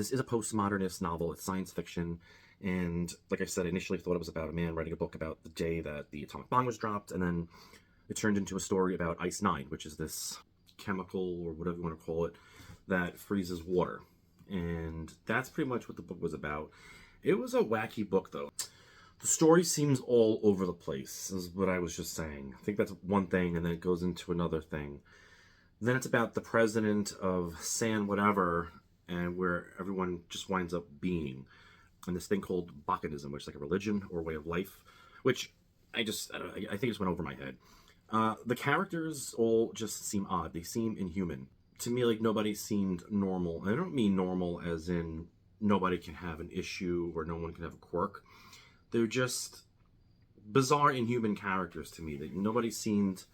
This is a postmodernist novel. It's science fiction. And like I said, I initially thought it was about a man writing a book about the day that the atomic bomb was dropped. And then it turned into a story about Ice 9, which is this chemical, or whatever you want to call it, that freezes water. And that's pretty much what the book was about. It was a wacky book, though. The story seems all over the place, is what I was just saying. I think that's one thing, and then it goes into another thing. Then it's about the president of San whatever, and where everyone just winds up being. And this thing called Vonnegut, which is like a religion or way of life, which I don't know, I think it just went over my head. The characters all just seem odd. They seem inhuman. To me, like, nobody seemed normal. And I don't mean normal as in nobody can have an issue or no one can have a quirk. They're just bizarre, inhuman characters to me. Nobody seemed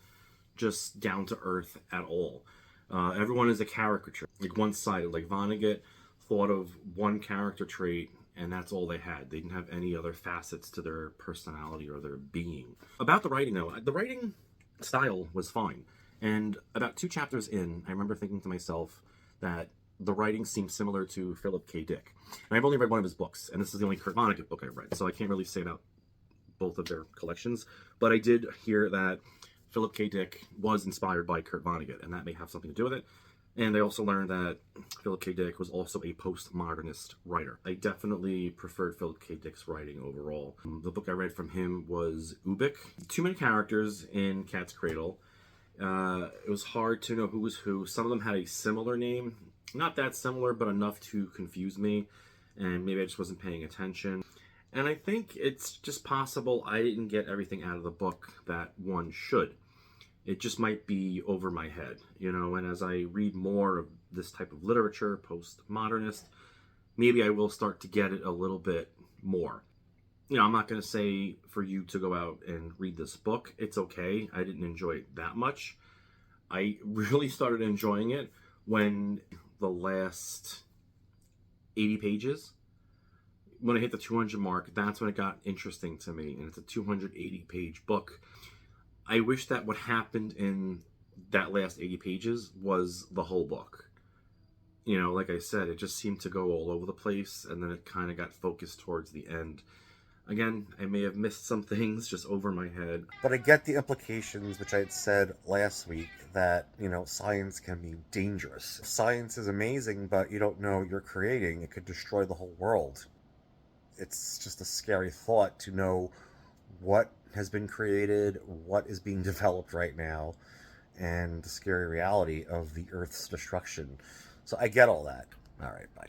just down to earth at all. Everyone is a caricature, like one-sided. Like Vonnegut thought of one character trait, and that's all they had. They didn't have any other facets to their personality or their being. About the writing, though, the writing style was fine. And about 2 chapters in, I remember thinking to myself that the writing seemed similar to Philip K. Dick. And I've only read one of his books, and this is the only Kurt Vonnegut book I've read, so I can't really say about both of their collections. But I did hear that Philip K. Dick was inspired by Kurt Vonnegut, and that may have something to do with it. And I also learned that Philip K. Dick was also a postmodernist writer. I definitely preferred Philip K. Dick's writing overall. The book I read from him was Ubik. Too many characters in Cat's Cradle. It was hard to know who was who. Some of them had a similar name. Not that similar, but enough to confuse me. And maybe I just wasn't paying attention. And I think it's just possible I didn't get everything out of the book that one should. It just might be over my head, you know, and as I read more of this type of literature, postmodernist, maybe I will start to get it a little bit more. You know, I'm not going to say for you to go out and read this book. It's okay. I didn't enjoy it that much. I really started enjoying it when the last 80 pages, when I hit the 200 mark, that's when it got interesting to me. And it's a 280-page book. I wish that what happened in that last 80 pages was the whole book. You know, like I said, it just seemed to go all over the place, and then it kind of got focused towards the end. Again, I may have missed some things just over my head. But I get the implications, which I had said last week, that, you know, science can be dangerous. Science is amazing, but you don't know what you're creating. It could destroy the whole world. It's just a scary thought to know what has been created, what is being developed right now, and the scary reality of the Earth's destruction. So I get all that. All right, bye.